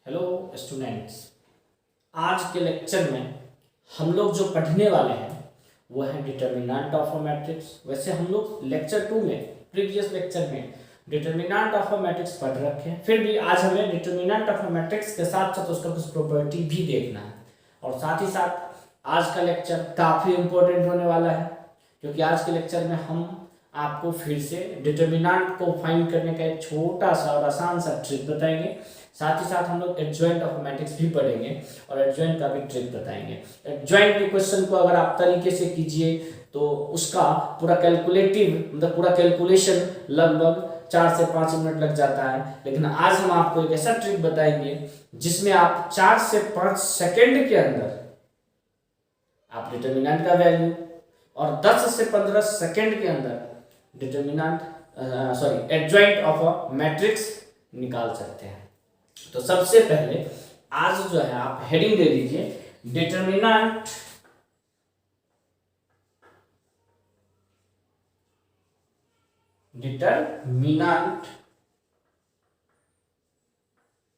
Hello students, आज के lecture में हम लोग जो पढ़ने वाले हैं वो है डिटर्मिनेंट ऑफ अ मैट्रिक्स। वैसे हम लोग लेक्चर 2 में प्रीवियस लेक्चर में डिटर्मिनेंट ऑफ अ मैट्रिक्स पढ़ रखे हैं, फिर भी आज हमें डिटर्मिनेंट ऑफ अ मैट्रिक्स के साथ साथ उसका कुछ प्रॉपर्टी भी देखना है। और साथ ही साथ आज का लेक्चर काफ़ी इम्पोर्टेंट होने वाला है, क्योंकि आज के लेक्चर में हम आपको फिर से डिटर्मिनेंट को फाइंड करने का एक छोटा सा और आसान सा ट्रिक बताएंगे। साथ ही साथ हम लोग एडजॉइंट ऑफ मैट्रिक्स भी पढ़ेंगे और एडजॉइंट का भी ट्रिक बताएंगे। एडजॉइंट के क्वेश्चन को अगर आप तरीके से कीजिए तो उसका पूरा कैलकुलेटिव मतलब पूरा कैलकुलेशन लगभग 4 से 5 मिनट लग जाता है, लेकिन आज हम आपको एक ऐसा ट्रिक बताएंगे जिसमें आप 4 से 5 सेकेंड के अंदर आप डिटर्मिनेंट का वैल्यू और 10 से 15 सेकेंड के अंदर एडजॉइंट ऑफ अ मैट्रिक्स निकाल सकते हैं। तो सबसे पहले आज जो है आप हेडिंग दे दीजिए determinant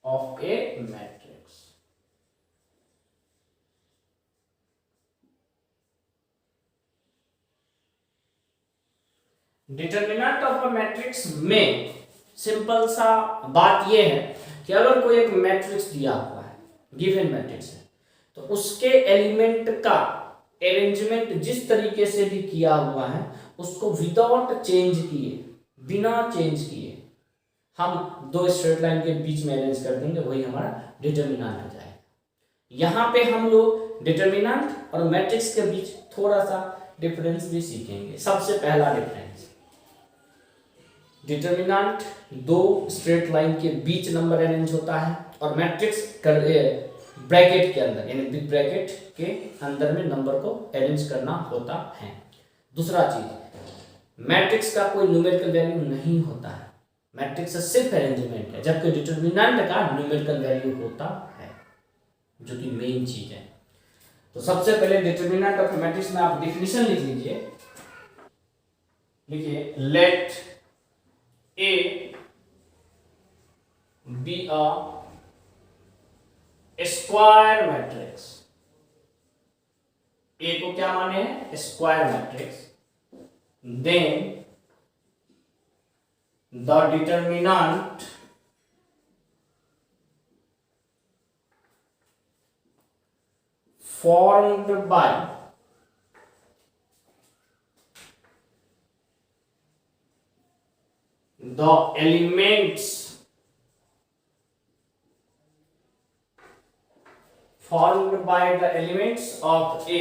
of A matrix. Determinant of a matrix में सिंपल सा बात यह है कि अगर कोई एक मैट्रिक्स दिया हुआ है, गिवन मैट्रिक्स है, तो उसके एलिमेंट का अरेंजमेंट जिस तरीके से भी किया हुआ है उसको विदाउट चेंज किए, बिना चेंज किए हम दो स्ट्रेट लाइन के बीच में अरेंज कर देंगे, वही हमारा डिटर्मिनेंट हो जाएगा। यहाँ पे हम लोग डिटर्मिनेंट और मैट्रिक्स के बीच थोड़ा सा डिफरेंस भी सीखेंगे। सबसे पहला डिफरेंस, डिटर्मिनेंट दो स्ट्रेट लाइन के बीच नंबर अरेंज होता है और मैट्रिक्स ब्रैकेट के अंदर यानी बिग ब्रैकेट के अंदर में नंबर को अरेंज करना होता है। दूसरा चीज, मैट्रिक्स का कोई न्यूमेरिकल वैल्यू नहीं होता है, मैट्रिक्स का सिर्फ अरेंजमेंट है, जबकि डिटर्मिनेंट का न्यूमेरिकल वैल्यू होता है, जो कि मेन चीज है। तो सबसे पहले डिटर्मिनेंट ऑफ मैट्रिक्स में आप डिफिनेशन लिख लीजिए। लिखिए let A be a square matrix. A को क्या माने हैं? Square matrix. Then the determinant formed by the elements formed by the elements of A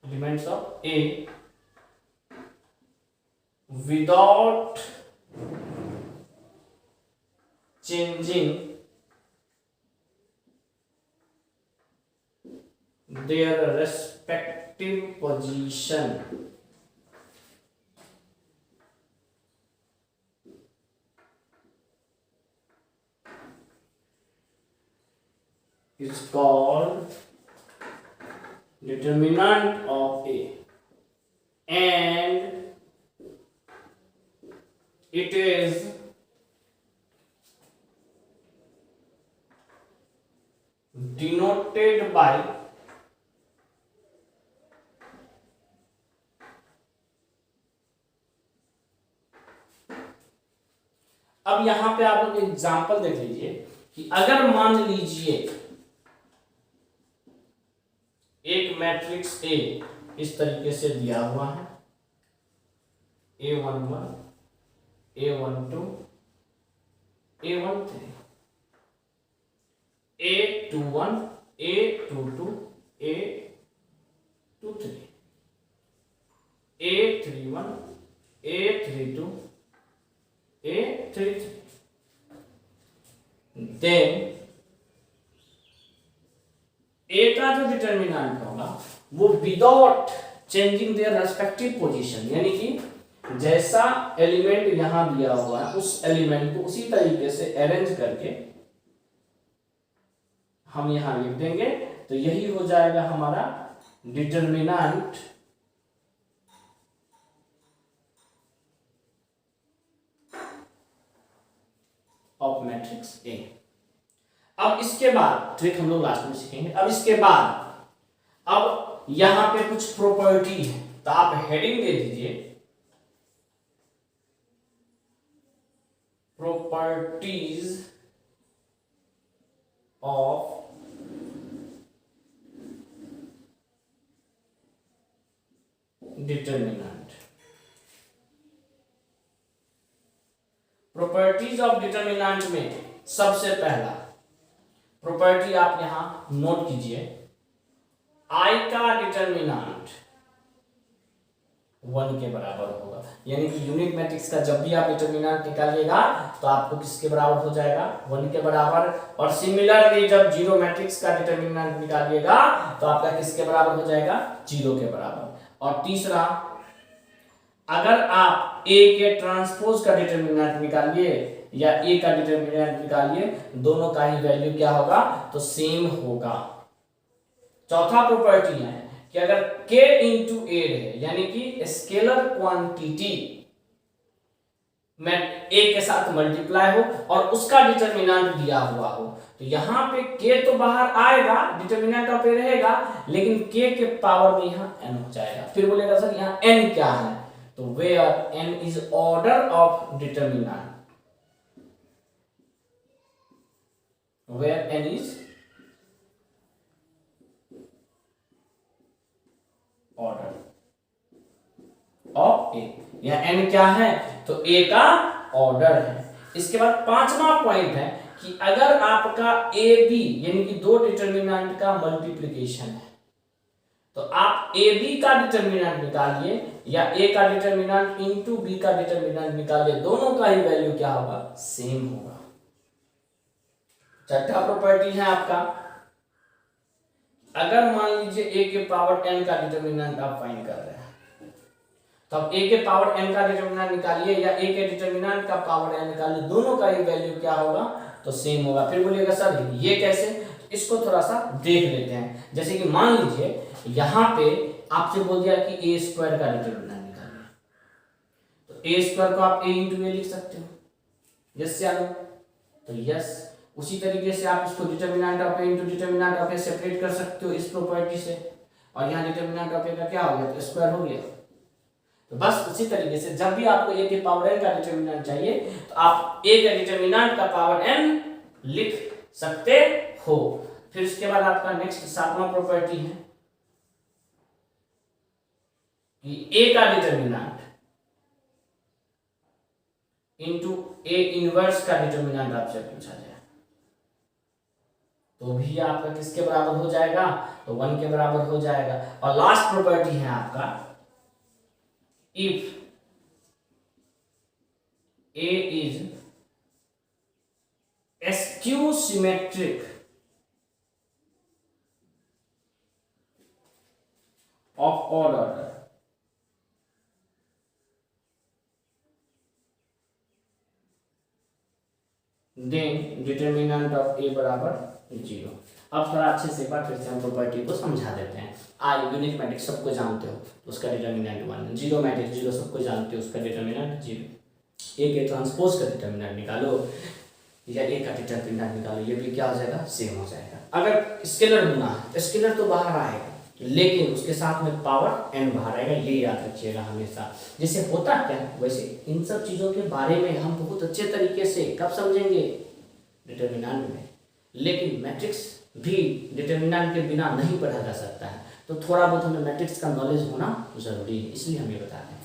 elements of A without changing their respective position is called determinant of A, and it is denoted by अब यहां पे आप लोग example देख लीजिए कि अगर मान लीजिए एक मैट्रिक्स ए इस तरीके से दिया हुआ है, A11, A12, A13, A21, A22, A23, A31, A32, A33, then A का जो डिटर्मिनेंट होगा वो without changing their respective position, यानी कि जैसा एलिमेंट यहां दिया हुआ है उस एलिमेंट को उसी तरीके से अरेंज करके हम यहां लिख देंगे, तो यही हो जाएगा हमारा डिटर्मिनेंट ऑफ मैट्रिक्स ए। अब इसके बाद ट्रिक हम लोग लास्ट में सीखेंगे। अब इसके बाद अब यहां पे कुछ प्रॉपर्टी है, तो आप हेडिंग दे दीजिए properties of determinant. Properties of determinant में सबसे पहला प्रॉपर्टी आप यहां नोट कीजिए, आई का डिटर्मिनेंट 1 के बराबर होगा। यानी कि यूनिट मैट्रिक्स का जब भी आप डिटर्मिनेंट निकालिएगा तो आपको किसके बराबर हो जाएगा, 1 के बराबर। और सिमिलरली जब जीरो मैट्रिक्स का डिटर्मिनेंट निकालिएगा तो आपका किसके बराबर हो जाएगा, 0 के बराबर। और तीसरा, अगर आप ए के ट्रांसपोज का डिटर्मिनेंट निकालिए या ए का डिटर्मिनेंट निकालिए, दोनों का ही वैल्यू क्या होगा, तो सेम होगा। चौथा प्रॉपर्टी है कि अगर k इंटू ए है, यानी कि स्केलर क्वांटिटी में a के साथ मल्टीप्लाई हो और उसका डिटर्मिनेंट दिया हुआ हो, तो यहां पे k तो बाहर आएगा, डिटर्मिनेंट ऑफ a रहेगा, लेकिन k के पावर में यहां n हो जाएगा। फिर बोलेगा सर यहां n क्या है, तो where n is order of determinant, where n is order of A, या n क्या है, तो a का ऑर्डर है। इसके बाद पांचवा पॉइंट है कि अगर आपका ए बी यानी कि दो डिटर्मिनेंट का मल्टीप्लिकेशन है, तो आप ए बी का डिटर्मिनेंट निकालिए या a का डिटर्मिनेंट इंटू बी का डिटर्मिनेंट निकालिए, दोनों का ही वैल्यू क्या होगा, सेम होगा। छठा प्रॉपर्टी है आपका, अगर मान लीजिए a के पावर n का डिटर्मिनेंट आप फाइंड कर रहे हैं, तो अब a के पावर n का डिटर्मिनेंट निकालिए या a के डिटर्मिनेंट का पावर n निकालिए, दोनों का ही वैल्यू क्या होगा, तो सेम होगा। फिर बोलिएगा सर ये कैसे, तो इसको थोड़ा सा देख लेते हैं। जैसे कि मान लीजिए यहां पे आपसे बोल दिया कि a स्क्वायर का डिटर्मिनेंट निकालिए, तो a स्क्वायर को आप a इंटू ए लिख सकते हो, यस या नो, तो यस। उसी तरीके से आप इसको determinant of A into determinant of A separate कर सकते हो इस प्रॉपर्टी से, और यहाँ डिटर्मिनेंट ऑफ ए का क्या हो गया, तो स्क्वायर हो गया। तो बस उसी तरीके से जब भी आपको a के पावर n का डिटर्मिनेंट चाहिए तो आप a के डिटर्मिनेंट का पावर n लिख सकते हो। फिर उसके बाद आपका नेक्स्ट सातवां प्रॉपर्टी है कि a का डिटर्मिनेंट इंटू a इनवर्स का डिटर्मिनेंट आपसे पूछा जाए, तो भी आपका किसके बराबर हो जाएगा, तो 1 के बराबर हो जाएगा। और लास्ट प्रॉपर्टी है आपका, if a is skew symmetric of odd order, then determinant of a बराबर 0। अब थोड़ा अच्छे से एक बार फिर से हम प्रॉपर्टी को समझा देते हैं। आई यूनिट मैट्रिक्स सबको जानते हो, उसका डिटर्मिनेंट 1, जीरो मैट्रिक्स 0 सबको जानते हो, उसका डिटर्मिनेंट 0। ए के ट्रांसपोज का डिटर्मिनेंट निकालो या ए का डिटर्मिनेंट निकालो, ये भी क्या हो जाएगा, सेम हो जाएगा। अगर स्केलर गुना है, स्केलर तो बाहर आएगा लेकिन उसके साथ में पावर n बाहर आएगा, ये याद रखिएगा हमेशा। जैसे होता क्या है, वैसे इन सब चीज़ों के बारे में हम बहुत अच्छे तरीके से कब समझेंगे, डिटर्मिनेंट में। लेकिन मैट्रिक्स भी डिटर्मिनेंट के बिना नहीं पढ़ा जा सकता है, तो थोड़ा बहुत हमें मैट्रिक्स का नॉलेज होना जरूरी है, इसलिए हम ये बताते हैं।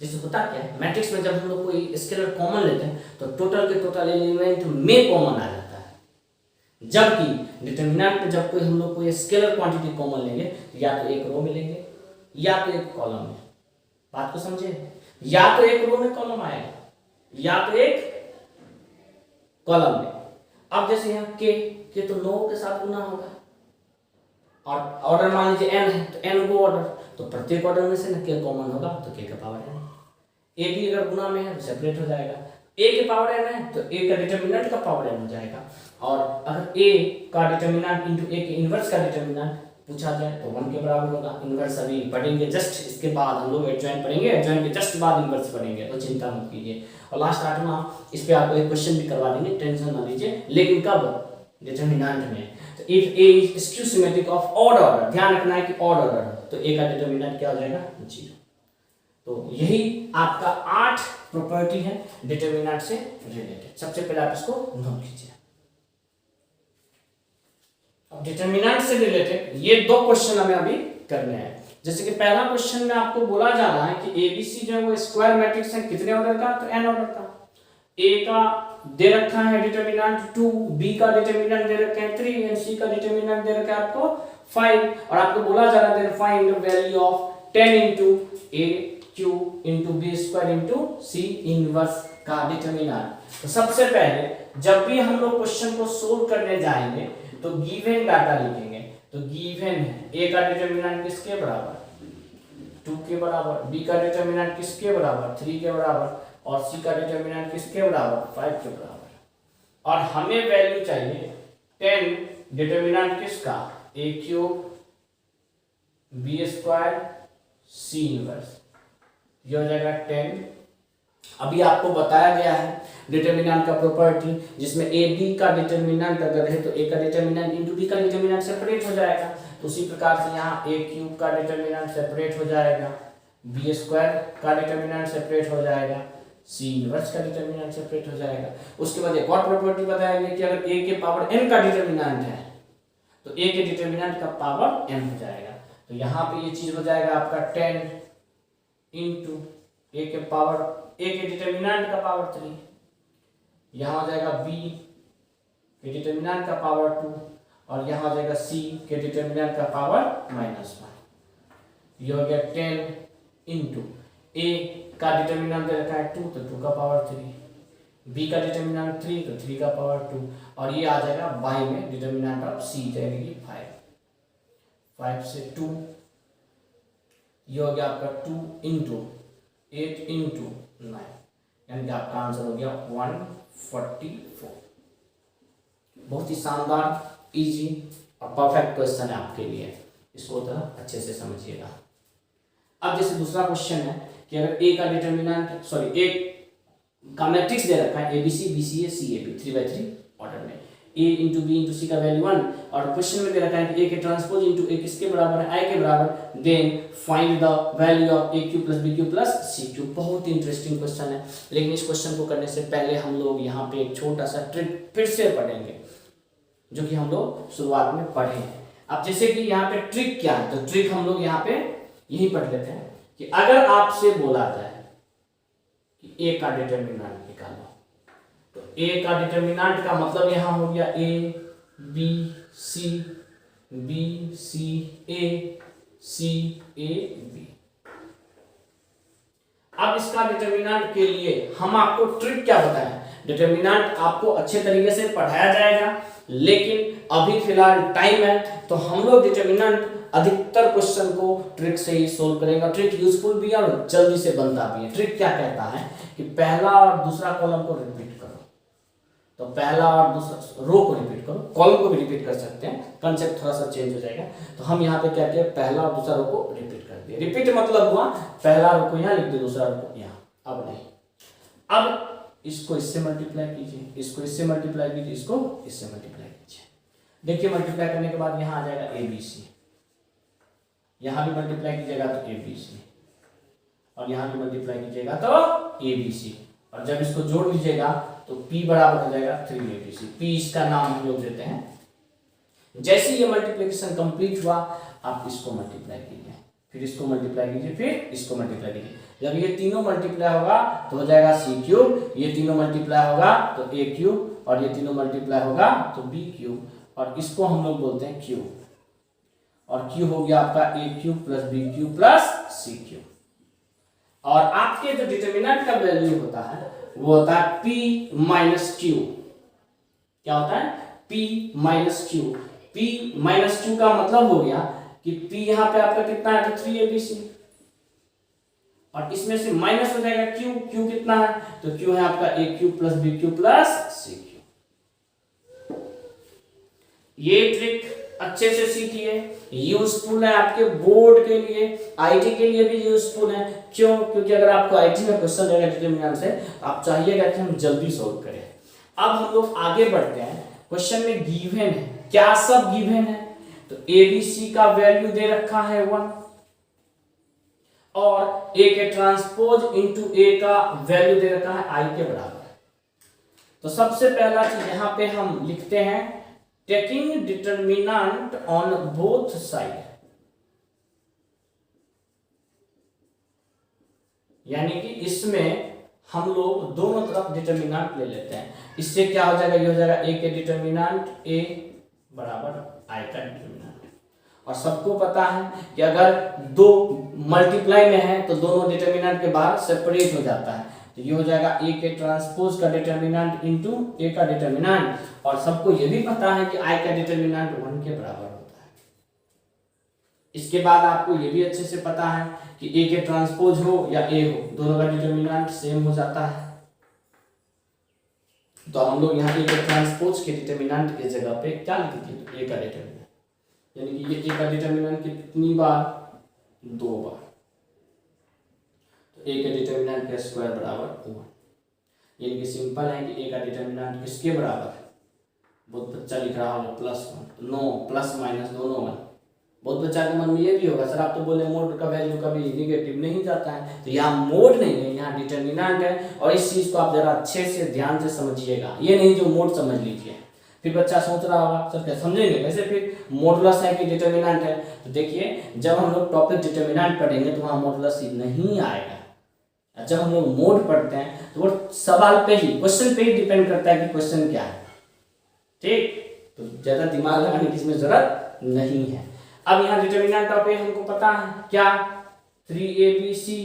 जैसे होता क्या है, मैट्रिक्स में जब हम लोग कोई स्केलर कॉमन लेते हैं तो टोटल के टोटल एलिमेंट में कॉमन आ जाता है, जबकि डिटर्मिनेंट में जब कोई हम लोग कोई स्केलर क्वांटिटी कॉमन लेंगे तो या तो एक रो मिलेंगे या तो एक कॉलम में। बात को समझे, या तो एक रो में कॉलम आएगा या तो एक कॉलम में। अब जैसे यहाँ के तो 9 के साथ गुना होगा, और ऑर्डर मान लीजिए n है तो n को ऑर्डर, तो प्रत्येक ऑर्डर में से ना k कॉमन होगा तो k का पावर n। a भी अगर गुना में है तो सेपरेट हो जाएगा, a के पावर n है तो a का डिटर्मिनेंट का पावर n हो जाएगा, और अगर a का डिटर्मिनेंट इंटू a के इनवर्स का डिटर्मिनेंट पूछा जाए तो 1 के बराबर होगा। इनवर्स अभी पढ़ेंगे, जस्ट इसके बाद हम लोग एडजॉइन पढ़ेंगे, एडजॉइन के जस्ट बाद इनवर्स पढ़ेंगे, तो चिंता मत कीजिए। और लास्ट 8वां, इस पे आपको एक क्वेश्चन भी करवा देंगे, टेंशन ना लीजिए, लेकिन कब? डिटरमिनेंट में। तो if A is skew symmetric of odd order, ध्यान रखना है कि ऑड ऑर्डर, तो ए का डिटरमिनेंट क्या हो जाएगा? 0। तो यही आपका 8 प्रॉपर्टी है डिटरमिनेंट से रिलेटेड। सबसे पहले आप इसको नोट कीजिए। अब डिटरमिनेंट से रिलेटेड ये 2 क्वेश्चन हमें अभी करने हैं। जैसे कि पहला क्वेश्चन में आपको बोला जा रहा है कि एबीसी जो है वो स्क्वायर मैट्रिक्स है, कितने ऑर्डर का? तो n ऑर्डर का। ए का दे रखा है डिटरमिनेंट 2, बी का डिटरमिनेंट दे रखे हैं 3 एंड सी का डिटरमिनेंट दे रखा है आपको 5, और आपको बोला जा रहा है find the value of 10 into a cube into b square into c inverse का डिटरमिनेंट। तो सबसे पहले जब भी हम लोग क्वेश्चन को सोल्व करने जाएंगे तो गिवन डाटा लिखेंगे। तो गिवन है a का डिटरमिनेंट किसके बराबर? 2 के बराबर, b का डिटरमिनेंट किसके बराबर? 3 के बराबर, और c का डिटरमिनेंट किसके बराबर? 5 के बराबर। और हमें वैल्यू चाहिए 10, डिटरमिनेंट किसका? a cube b square c inverse, ये हो जाएगा 10। अभी आपको बताया गया है डिटरमिनेंट का प्रॉपर्टी, जिसमें ए बी का डिटरमिनेंट अगर है तो ए का डिटरमिनेंट इंटू बी का डिटरमिनेंट सेपरेट हो जाएगा। तो उसी प्रकार से यहाँ ए क्यूब का डिटरमिनेंट सेपरेट हो जाएगा, बी स्क्वायर का डिटरमिनेंट सेपरेट हो जाएगा, सी इनवर्स का डिटरमिनेंट सेपरेट हो जाएगा। उसके बाद एक और प्रॉपर्टी बताएंगे कि अगर ए के पावर n का डिटरमिनेंट है तो ए के डिटरमिनेंट का पावर n हो जाएगा। तो यहाँ पे ये चीज हो जाएगा आपका 10 इंटू ए के पावर, ए के डिटरमिनेंट का पावर 3, यहाँ हो जाएगा बी के डिटरमिनेंट का पावर 2, और यहाँ हो जाएगा सी के डिटरमिनेंट का पावर -1। ये हो गया 10 इंटू ए का डिटरमिनेंट दे रखा है 2, तो 2 का पावर 3, बी का डिटरमिनेंट 3, तो 3 का पावर 2, और ये आ जाएगा बाई में डिटरमिनेंट ऑफ सी जाएगी 5 से 2, ये हो गया आपका 2 इंटू 8 इंटू 9, यानी कि आपका आंसर हो गया 144। बहुत ही शानदार, इजी और परफेक्ट क्वेश्चन है आपके लिए, इसको थोड़ा अच्छे से समझिएगा। अब जैसे दूसरा क्वेश्चन है कि अगर ए का डिटरमिनेंट, सॉरी, ए का मैट्रिक्स दे रखा है एबीसी बीसीए सीएबी 3/3 ऑर्डर में, a इंटू बी इंटू सी का वैल्यू 1, और क्वेश्चन में दे रखा है कि a के ट्रांसपोज इंटू a किसके बराबर है? i के बराबर। Then find the value of a cube plus b cube plus c cube. बहुत ही इंटरेस्टिंग क्वेश्चन है, लेकिन इस क्वेश्चन को करने से पहले हम लोग यहाँ पे एक छोटा सा ट्रिक फिर से पढ़ेंगे, जो कि हम लोग शुरुआत में पढ़े हैं। अब जैसे कि यहाँ पे ट्रिक क्या है, तो ट्रिक हम लोग यहाँ पे यही पढ़ लेते हैं कि अगर आपसे बोला जाए कि a का डिटरमिनेंट निकालो, तो a का डिटरमिनेंट का मतलब यहाँ हो गया a b c b c a c a b। अब इसका डिटरमिनेंट के लिए हम आपको ट्रिक क्या बताएं? डिटरमिनेंट आपको अच्छे तरीके से पढ़ाया जाएगा, लेकिन अभी फिलहाल टाइम है, तो हम लोग डिटरमिनेंट अधिकतर क्वेश्चन को ट्रिक से ही सोल्व करेंगे। ट्रिक यूजफुल भी है और जल्दी से बनता भी है। ट्रिक क्या कहता है कि पहला और दूसरा कॉलम को रिपीट करो, तो पहला और दूसरा रो को रिपीट करो, कॉलम को भी रिपीट कर सकते हैं, कंसेप्ट थोड़ा सा चेंज हो जाएगा। तो हम यहाँ पे क्या किया, पहला और दूसरा रो को रिपीट कर दिया। रिपीट मतलब हुआ पहला रो को यहाँ लिख दिया, दूसरा रो को यहाँ। अब नहीं, अब इसको इससे मल्टीप्लाई कीजिए, इसको इससे मल्टीप्लाई कीजिए, इसको इससे मल्टीप्लाई कीजिए। देखिए मल्टीप्लाई करने के बाद यहाँ आ जाएगा ए बी सी, यहाँ भी मल्टीप्लाई कीजिएगा तो ए बी सी, और यहाँ भी मल्टीप्लाई कीजिएगा तो ए बी सी, और जब इसको जोड़ लीजिएगा तो P बराबर हो जाएगा 3ABC। P इसका नाम हम लोग देते हैं। जैसे ये मल्टीप्लिकेशन कंप्लीट हुआ, आप इसको मल्टीप्लाई कीजिए, फिर इसको मल्टीप्लाई कीजिए, फिर इसको मल्टीप्लाई कीजिए। जब ये तीनों मल्टीप्लाई होगा तो हो जाएगा C क्यूब, ये तीनों मल्टीप्लाई होगा तो A क्यूब, और ये तीनों मल्टीप्लाई होगा तो B क्यूब, और इसको हम लोग बोलते हैं क्यूब, और क्यूब हो गया आपका A cube plus B cube plus C cube. और आपके जो डिटरमिनेंट का वैल्यू होता है वो होता है P माइनस क्यू। क्या होता है? P minus Q. P minus Q का मतलब हो गया कि P यहाँ पे आपका कितना है, तो 3ABC, और इसमें से माइनस हो जाएगा Q। Q कितना है, तो Q है आपका A cube plus B cube plus C cube. ये ट्रिक अच्छे से सीखिए, यूजफुल है आपके बोर्ड के लिए, आईटी के लिए भी यूजफुल है। क्यों? क्योंकि अगर आपको आईटी में क्वेश्चन रहेगा डिटरमिनेंट से, आप चाहिएगा कि हम जल्दी सॉल्व करें। अब हम लोग आगे बढ़ते हैं। क्वेश्चन में गिवन है, क्या सब गिवन है? तो एबीसी का वैल्यू दे रखा है 1 और ए के ट्रांसपोज इनटू ए का वैल्यू दे रखा है आई के बराबर। तो सबसे पहला चीज यहां पे हम लिखते हैं, taking determinant on both side, यानी कि इसमें हम लोग दोनों तरफ डिटरमिनेंट ले लेते हैं। इससे क्या हो जाएगा, ये हो जाएगा ए के डिटरमिनेंट ए बराबर आई का डिटरमिनेंट। और सबको पता है कि अगर दो मल्टीप्लाई में है तो दोनों डिटरमिनेंट के बाहर सेपरेट हो जाता है। तो ये हो जाएगा ए के ट्रांसपोज का डिटरमिनेंट इनटू ए का डिटरमिनेंट। और सबको ये भी पता है कि आई का डिटरमिनेंट 1 के बराबर होता है। इसके बाद आपको ये भी अच्छे से पता है कि ए के ट्रांसपोज हो या ए हो, दोनों का डिटरमिनेंट सेम हो जाता है। तो हम लोग यहाँ ए के ट्रांसपोज के डिटरमिनेंट की जगह पे क्या लिख दिए, ए का डिटरमिनेंट, यानी कि ये ए का डिटरमिनेंट कितनी बार, 2 बार। तो ए के डिटरमिनेंट का स्क्वायर बराबर 1। यानी कि सिंपल है कि ए का डिटरमिनेंट किसके बराबर, बहुत बच्चा लिख रहा होगा +1। नो, प्लस माइनस दोनों 1। बहुत बच्चा के मन में ये भी होगा, सर आप तो बोले मोड का वैल्यू कभी निगेटिव नहीं जाता है। तो यहाँ मोड नहीं है, यहाँ डिटरमिनेंट है। और इस चीज को आप जरा अच्छे से ध्यान से समझिएगा, ये नहीं जो मोड समझ लीजिए। फिर बच्चा सोच रहा होगा सर क्या समझेंगे वैसे, फिर मॉडुलस है कि डिटरमिनेंट है। तो देखिए, जब हम लोग टॉपिक डिटरमिनेंट पढ़ेंगे तो वहाँ मॉडुलस नहीं आएगा। जब हम लोग मोड पढ़ते हैं तो वो सवाल पे ही, क्वेश्चन पे ही डिपेंड करता है कि क्वेश्चन क्या है। ठीक, तो ज्यादा दिमाग लगाने की इसमें जरूरत नहीं है। अब यहाँ डिटरमिनेंट ऑफ ए हमको पता है क्या, 3abc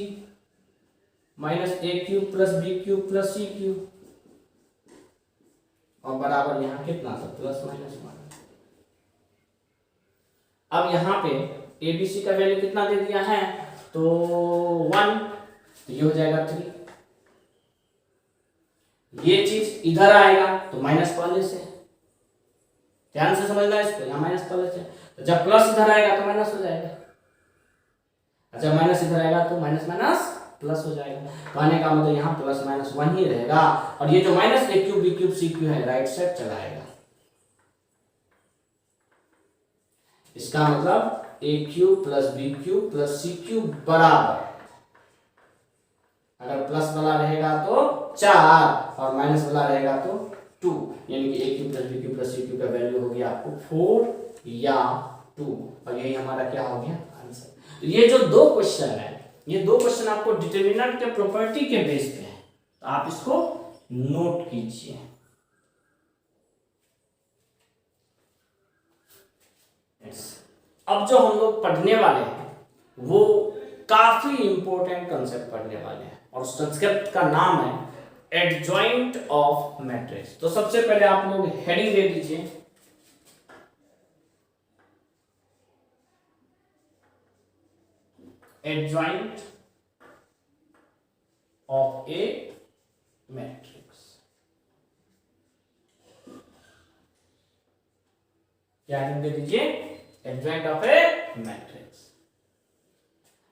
minus A cube plus B cube plus C cube, और बराबर यहाँ कितना था, +-1। अब यहाँ पे एबीसी का वैल्यू कितना दे दिया है, तो 1, तो ये हो जाएगा 3। ये चीज इधर आएगा तो माइनस पहले से, ध्यान से समझना इसको, यहाँ माइनस पहले से। तो जब प्लस इधर आएगा तो माइनस हो जाएगा, जब माइनस इधर आएगा तो माइनस माइनस प्लस हो जाएगा। कहने का मतलब यहाँ +-1 ही रहेगा। और ये जो minus A cube B cube C cube है राइट साइड चला आएगा। इसका मतलब A cube plus B cube plus C cube बराबर, अगर प्लस वाला रहेगा तो 4 और माइनस वाला रहेगा तो 2, यानी कि A cube plus B cube plus C cube का वैल्यू हो गया आपको 4 या 2, और यही हमारा क्या हो गया आंसर। तो ये जो 2 क्वेश्चन है, ये 2 क्वेश्चन आपको डिटरमिनेंट के प्रॉपर्टी के बेस पे है, तो आप इसको नोट कीजिए। अब जो हम लोग पढ़ने वाले हैं वो काफी इंपॉर्टेंट कंसेप्ट पढ़ने वाले हैं, और उस कंसेप्ट का नाम है एडजॉइंट ऑफ मैट्रिक्स। तो सबसे पहले आप लोग हेडिंग दे दीजिए, एडजॉइंट ऑफ ए मैट्रिक्स। क्या हेडिंग दे दीजिए, एडजॉइंट ऑफ ए मैट्रिक्स।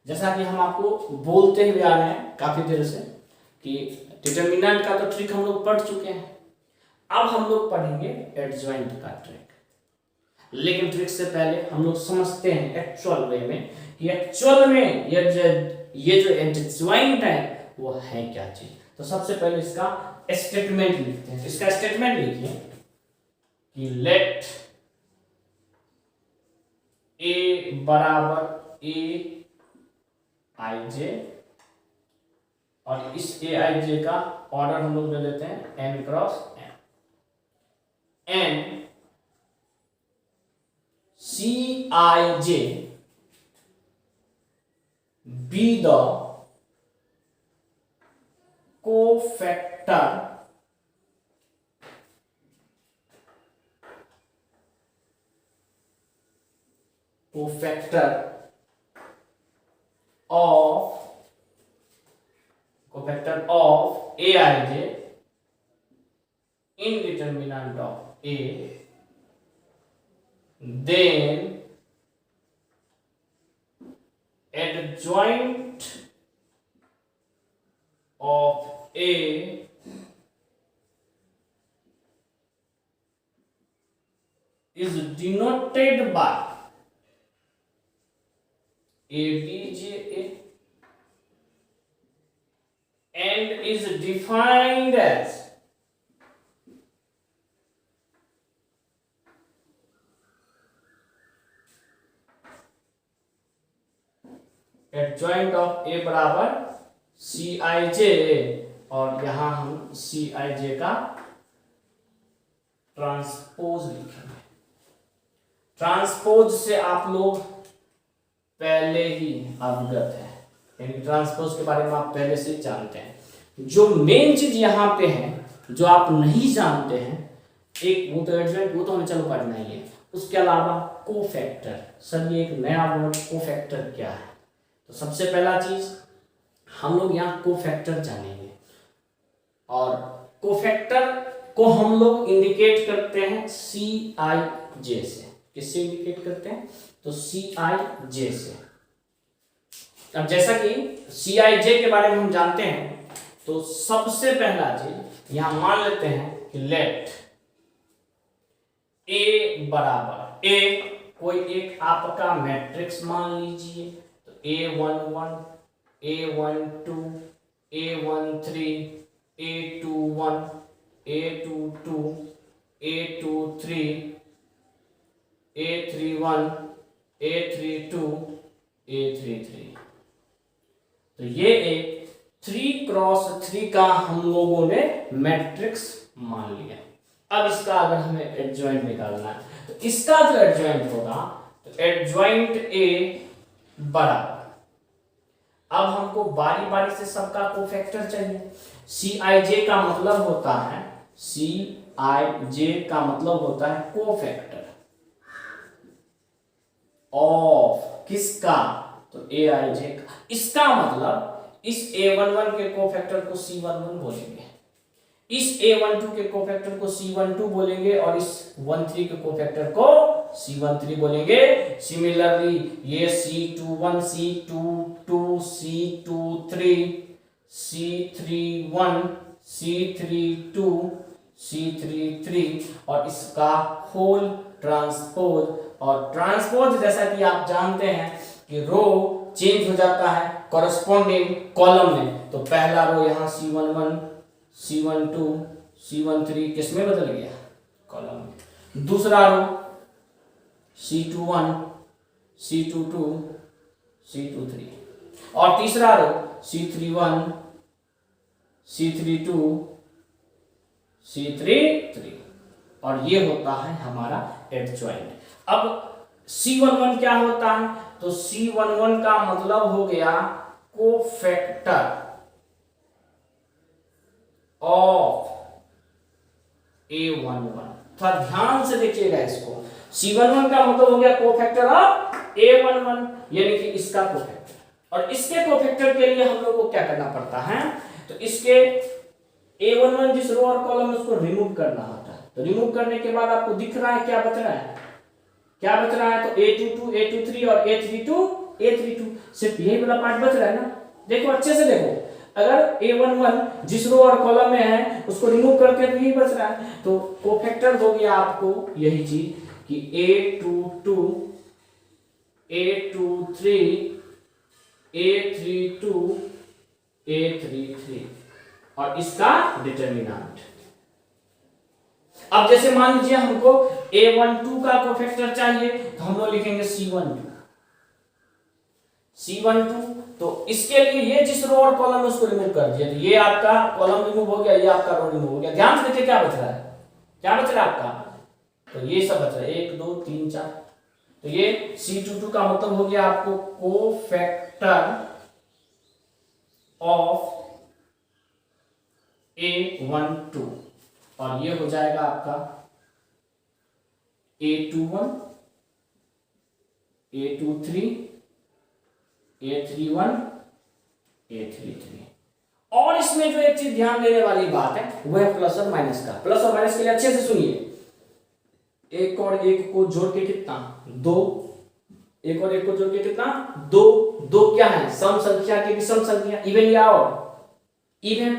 जैसा कि हम आपको बोलते हुए आ रहे हैं काफी देर से कि डिटरमिनेंट का तो ट्रिक हम लोग पढ़ चुके हैं, अब हम लोग पढ़ेंगे एडजॉइंट का ट्रिक। लेकिन ट्रिक से पहले हम लोग समझते हैं एक्चुअल वे में कि एक्चुअल में ये जो एडजॉइंट है वो है क्या चीज। तो सबसे पहले इसका स्टेटमेंट लिखते हैं। इसका स्टेटमेंट लिखिए कि लेट ए बराबर ए आई जे, और इस ए आई जे का ऑर्डर हम लोग ले लेते हैं n cross n, C I J be the cofactor of aij in determinant of a then adjoint of A is denoted by ABJA and is defined as adjoint of A बराबर C I जे, और यहां हम सी I जे का transpose लिखेंगे। Transpose से आप लोग पहले ही अवगत है, यानी ट्रांसपोज के बारे में आप पहले से जानते हैं। जो मेन चीज यहाँ पे है जो आप नहीं जानते हैं, एक वो तो एडजॉइंट, वो तो हमें चलो पढ़ना ही है, उसके अलावा कोफैक्टर। सर ये एक नया वर्ड कोफैक्टर क्या है? तो सबसे पहला चीज हम लोग यहाँ कोफैक्टर जानेंगे, और कोफैक्टर को हम लोग इंडिकेट करते हैं सी आई जे से। किससे इंडिकेट करते हैं? तो सी आई जे से। अब जैसा कि सी आई जे के बारे में हम जानते हैं, तो सबसे पहला चीज यहां मान लेते हैं कि लेट ए बराबर ए कोई एक आपका मैट्रिक्स मान लीजिए, तो A11, A12, A13, A21, A22, A23, A31, A32, A33। तो ये एक 3x3 का हम लोगों ने मैट्रिक्स मान लिया। अब इसका अगर हमें एडजॉइंट निकालना है, तो इसका जो एडजॉइंट होगा, तो एडजॉइंट ए बराबर, अब हमको बारी बारी से सबका कोफैक्टर चाहिए। सी आई जे का मतलब होता है, सी आई जे का मतलब होता है कोफैक्टर ऑफ किसका? तो ए आई जे का। इसका मतलब इस A11 के कोफैक्टर को C11 बोलेंगे, इस A12 के कोफैक्टर को C12 बोलेंगे, और इस 13 के कोफैक्टर को C13 बोलेंगे। सिमिलरली ये C21, C22, C23, C31, C32, C33, और इसका होल ट्रांसपोज। और ट्रांसपोज जैसा कि आप जानते हैं कि रो चेंज हो जाता है कॉरेस्पॉन्डिंग कॉलम में, तो पहला रो यहाँ C11, C12, C13 किस में बदल गया? कॉलम में। दूसरा रो C21, C22, C23, और तीसरा रो C31, C32, C33, और ये होता है हमारा एडजॉइंट। अब C11 क्या होता है? तो C11 का मतलब हो गया कोफैक्टर ऑफ A11। थोड़ा ध्यान से देखिएगा इसको। C11 का मतलब हो गया कोफैक्टर ऑफ A11, यानी कि इसका कोफैक्टर। और इसके कोफैक्टर के लिए हम लोग को क्या करना पड़ता है? तो इसके A11 जिस रो और कॉलम में उसको रिमूव करना होता है। तो रिमूव करने के बाद आपको दिख रहा है क्या बच रहा है? क्या बच रहा है? तो A22, A23 और A32, A32, सिर्फ यही वाला पार्ट बच रहा है ना। देखो अच्छे से देखो, अगर A11 जिस रो और कॉलम में है उसको रिमूव करके तो यही बच रहा है। तो कोफैक्टर हो गया आपको यही चीज कि A22, A23, A32, A33, और इसका डिटरमिनेंट। अब जैसे मान लीजिए हमको A12 का कोफैक्टर चाहिए, तो हम लोग लिखेंगे C12, C12। तो इसके लिए ये जिस रो और कॉलम है उसको रिमूव कर दिया, तो ये आपका कॉलम रिमूव हो गया, ये आपका रो रिमूव हो गया। ध्यान से देखिए क्या बच रहा है, क्या बच रहा है आपका? तो ये सब बच रहा है 1 2 3 4। तो ये C22 का मतलब हो गया आपको कोफैक्टर ऑफ A12, और ये हो जाएगा आपका A21, A23, A31, A33। और इसमें जो एक चीज ध्यान देने वाली बात है वो है प्लस और माइनस का। प्लस और माइनस के लिए अच्छे से सुनिए। एक और एक को जोड़ के कितना, 2, एक और एक को जोड़ के कितना, 2, 2 क्या है, सम संख्या के विषम संख्या, इवन या ऑड, इवन।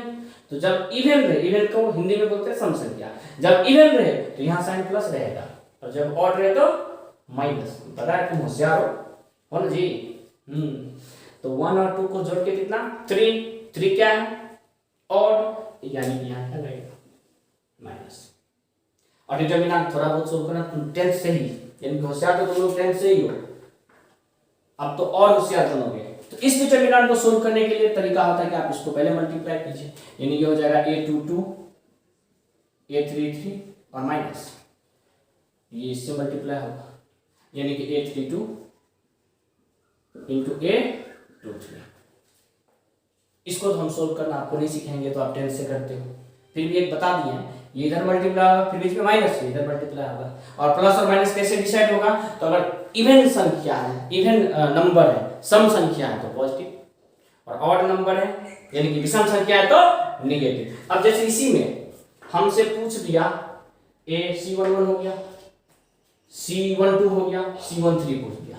तो जब इवन रहे, इवन को हिंदी में बोलते हैं सम संख्या, जब इवन रहे तो यहाँ साइन प्लस रहेगा, और जब ऑड रहे तो माइनस। पता है तुम होशियार हो ना जी। तो 1 और 2 को जोड़ के कितना, 3, 3 क्या है, ऑड, यानी कि यहाँ क्या रहेगा, माइनस। और डिटरमिनेंट थोड़ा बहुत सोल्व करना तुम 10th से ही, यानी होशियार तो तुम लोग 10th से ही हो, अब तो और होशियार बनोगे। तो इस डिटरमिनेंट को सोल्व करने के लिए तरीका होता है कि आप इसको पहले मल्टीप्लाई कीजिए, यानी ये हो जाएगा a22 a33 और माइनस, ये इससे मल्टीप्लाई होगा, यानी कि a32 इंटू a23। इसको तो हम सोल्व करना आपको नहीं सिखाएंगे, तो आप 10 से करते हो, फिर भी एक बता दिए हैं, ये इधर मल्टीप्लाई होगा, फिर बीच में माइनस, इधर मल्टीप्लाई होगा। और प्लस और माइनस कैसे डिसाइड होगा, तो अगर इवन संख्या है, इवन नंबर है, सम संख्या है तो पॉजिटिव, और ऑड नंबर है यानी कि विषम संख्या है तो नेगेटिव। अब जैसे इसी में हमसे पूछ दिया a c11 हो गया, c12 हो गया, c13 पूछ दिया,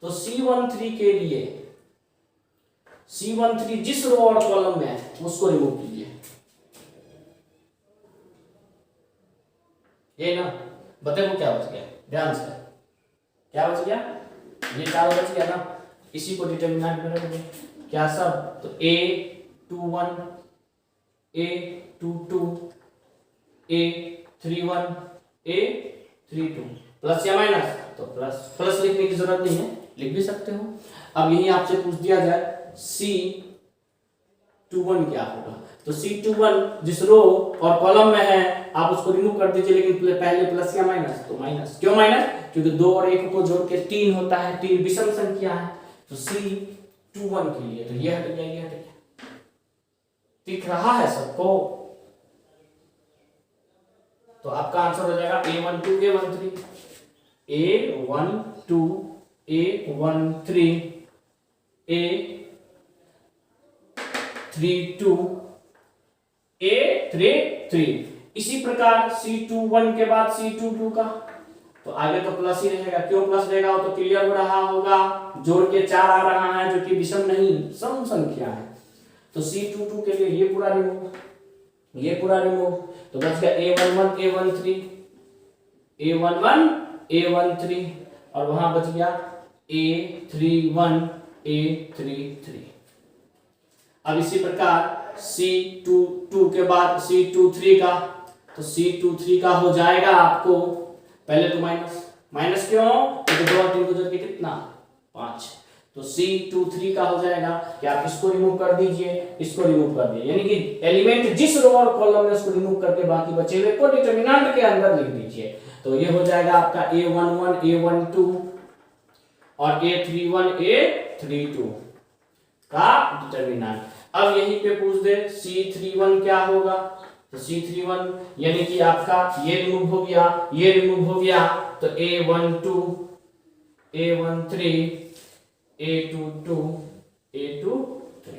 तो c13 के लिए c13 जिस रो और कॉलम में है उसको रिमूव कीजिए, ये ना बताए वो क्या बच गया, ध्यान से क्या बच गया, ये चारों बच गया ना, इसी को डिटरमिनेंट में रखेंगे क्या सब, तो a21 a22 a31 a32 plus या माइनस, तो प्लस, प्लस लिखने की जरूरत नहीं है, लिख भी सकते हो। अब यही आपसे पूछ दिया जाए c21 क्या होगा, तो c21 जिस रो और कॉलम में है आप उसको रिमूव कर दीजिए, लेकिन पहले प्लस या माइनस, तो माइनस, क्यों माइनस, क्योंकि 2 और 1 को जोड़ के 3 होता है, 3 विषम संख्या है, तो c21 के लिए तो ये हट गया, ये हट गया, दिख रहा है सबको, तो आपका आंसर हो जाएगा a12 a13 a12 a13 a32 a33। इसी प्रकार c21 के बाद c22 का, तो आगे तो प्लस ही रहेगा, क्यों प्लस रहेगा, वो तो क्लियर हो रहा होगा, जोड़ के 4 आ रहा है जो कि विषम नहीं सम संख्या है, तो c22 के लिए ये पूरा रिमूव, ये पूरा रिमूव, तो बच गया a11 a13 a11 a13, और वहां बच गया a31 a33। अब इसी प्रकार c22 के बाद c23 का, तो c23 का हो जाएगा आपको पहले तो माइनस, माइनस क्यों, क्योंकि 2 और 3 को जोड़ के कितना 5, तो c23 का हो जाएगा कि आप इसको रिमूव कर दीजिए, इसको रिमूव कर दीजिए, यानी कि एलिमेंट जिस रो और कॉलम में उसको रिमूव करके बाकी बचे हुए को डिटरमिनेंट के अंदर लिख दीजिए, तो ये हो जाएगा आपका a11 a12 और a31 a32 का डिटरमिनेंट। अब यहीं पे पूछ दे c31 क्या होगा, तो c31 यानी कि आपका ये रिमूव हो गया, ये रिमूव हो गया, तो a12 a13 a22 a23।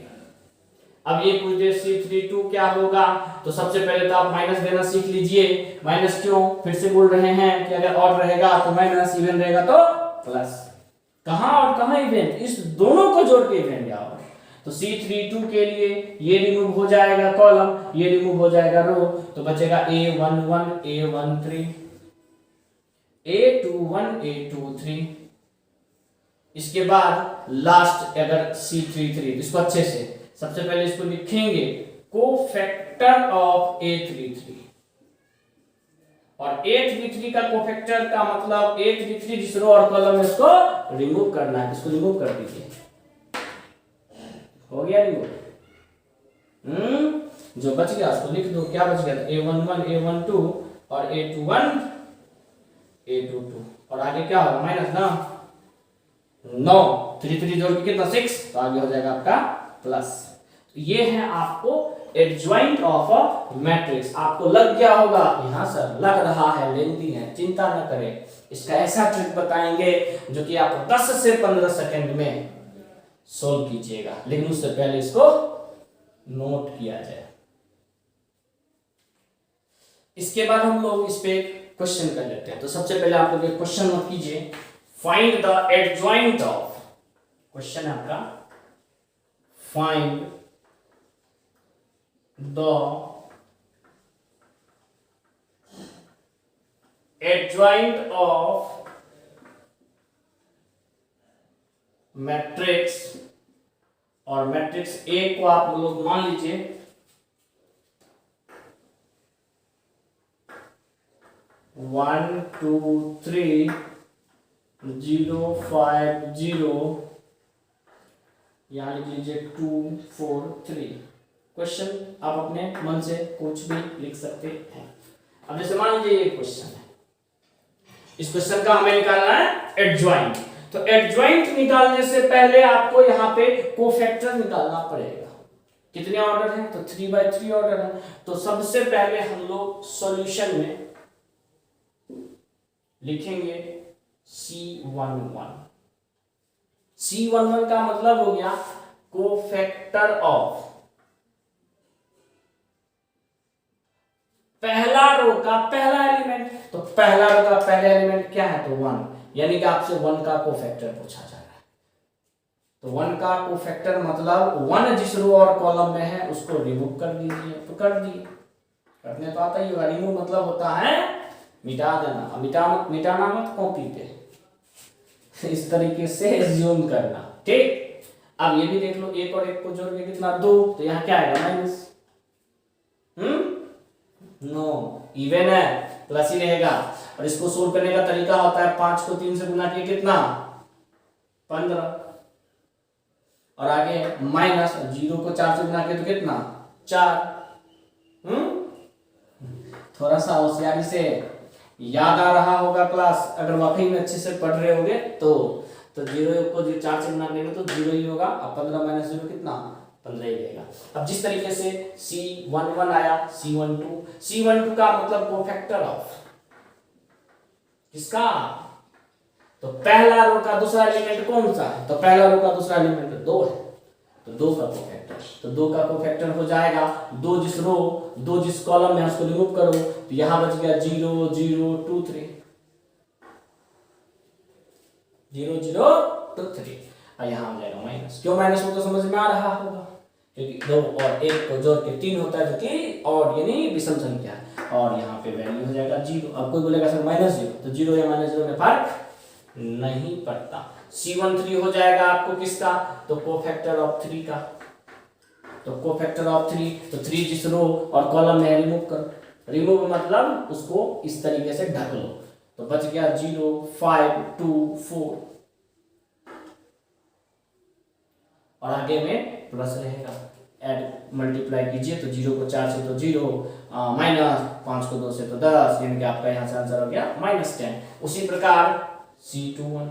अब ये पूछ दे c32 क्या होगा, तो सबसे पहले तो आप माइनस देना सीख लीजिए, माइनस क्यों, फिर से बोल रहे हैं कि अगर ऑड रहेगा तो माइनस, इवन रहेगा तो प्लस, कहां और कहां इवन, इस दोनों को जोड़ के इवन या ऑड, तो c32 के लिए ये रिमूव हो जाएगा कॉलम, ये रिमूव हो जाएगा रो, तो बचेगा a11 a13 a21 a23। इसके बाद लास्ट अगर c33, इसको अच्छे से सबसे पहले इसको लिखेंगे कोफैक्टर ऑफ a33, और a33 का कोफैक्टर का मतलब a33 जिस रो और कॉलम में उसको रिमूव करना है, इसको रिमूव कर दीजिए, हो गया रिमूव। जो बच गया उसको लिख दो, क्या बच गया, a11 a12 और a21 a22, और आगे क्या होगा माइनस ना, 9 3 3 जोड़ के कितना 6, तो आगे हो जाएगा आपका प्लस। तो ये है आपको एडजॉइंट ऑफ अ मैट्रिक्स, आपको लग गया होगा यहां सर लग रहा है, लेंथी है, चिंता न करें, इसका ऐसा ट्रिक बताएंगे जो कि आप 10 से 15 सेकंड में सोल्व कीजिएगा, लेकिन उससे पहले इसको नोट किया जाए। इसके बाद हम लोग इस पे क्वेश्चन कर लेते हैं। तो सबसे पहले आप लोग एक क्वेश्चन नोट कीजिए, find the adjoint of, question है आपका find the adjoint of matrix, और मैट्रिक्स ए को आप लोग मान लीजिए 1 2 3 0 5 0, यहां लिख लीजिए 2 4 3। क्वेश्चन आप अपने मन से कुछ भी लिख सकते हैं। अब जैसे मान लीजिए ये क्वेश्चन है, इस क्वेश्चन का हमें निकालना है एडजॉइंट। तो एडजॉइंट निकालने से पहले आपको यहाँ पे कोफैक्टर निकालना पड़ेगा। कितने ऑर्डर हैं? तो 3/3 ऑर्डर है। तो सबसे पहले हम लोग सॉल्यूशन में लिखेंगे C11। C11 का मतलब हो गया कोफैक्टर ऑफ पहला रो का पहला एलिमेंट। तो पहला रो का पहला एलिमेंट क्या है? तो 1, यानी कि आपसे 1 का कोफैक्टर पूछा जा रहा है। तो 1 का कोफैक्टर मतलब 1 जिस रो और कॉलम में है उसको रिमूव कर दीजिए। तो कर दिए, करने तो आता ही होगा। रिमूव मतलब होता है मिटा देना। मिटाना मत कॉपी पे इस तरीके से ज्यूम करना, ठीक। अब ये भी देख लो, 1 और 1 को जोड़ के कितना? 2। तो यहाँ क्या आएगा? माइनस। नो, इवन है, प्लस ही रहेगा। और इसको सोल्व करने का तरीका होता है 5 को 3 से गुना किए कितना? 15। और आगे माइनस 0 को 4 से गुना किए तो कितना? 4। थोड़ा सा होशियारी से याद आ रहा होगा क्लास, अगर वाकई में अच्छे से पढ़ रहे होगे तो 0 को 4 से गुना करेंगे तो 0 ही होगा। अब 15 माइनस 0 कितना? 15 ही रहेगा। अब जिस तरीके से C11 आया, C12 का मतलब कोफैक्टर ऑफ किसका? तो पहला रो का दूसरा एलिमेंट कौन सा है? तो पहला रो का दूसरा एलिमेंट 2 है, तो 2 का कोफैक्टर। तो 2 का कोफैक्टर हो जाएगा 2 जिस कॉलम में है उसको रिमूव करो, तो यहां बच गया 0 0 2 3 0 0 2 3। और यहां आ जाएगा माइनस। क्यों माइनस? हो तो समझ में आ रहा होगा, क्योंकि 2 और 1 को जोड़ के 3 होता है, जो कि और यानी विषम संख्या है। और यहाँ पे वैल्यू हो जाएगा 0। अब कोई बोलेगा सर -0, तो 0 या -0 में फर्क नहीं पड़ता। C13 हो जाएगा आपको किसका? तो कोफैक्टर ऑफ 3 का। तो कोफैक्टर ऑफ 3, तो 3 जिस रो और कॉलम में रिमूव करो। रिमूव मतलब उसको इस तरीके से ढक लो। तो बच गया 0 5 2 4, और आगे में प्लस रहेगा। ऐड मल्टीप्लाई कीजिए तो 0 को 4 से तो 0, माइनस 5 को 2 से तो 10, यानी कि आपका यहाँ से आंसर हो गया -10। उसी प्रकार C21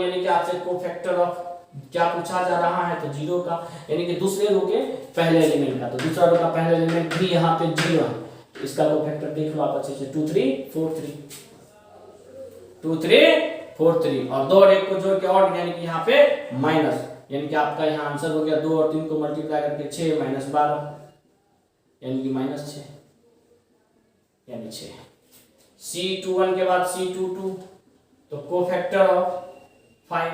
यानी कि आपसे कोफैक्टर ऑफ क्या पूछा जा रहा है? तो 0 का, यानी कि दूसरे रो के पहले एलिमेंट का। तो दूसरा रो का पहला एलिमेंट भी यहाँ पे 0 है, इसका कोफैक्टर देख लो आप अच्छे से। 2 3 4 3 2 3 4 3, और 2 और 1 को जोड़ के और, यानी कि यहाँ पे माइनस, यानी कि आपका यहाँ आंसर हो गया 2 और 3 को मल्टीप्लाई करके 6 -12, यानी कि -6, यानी 6। C21 के बाद C22, तो कोफैक्टर ऑफ 5,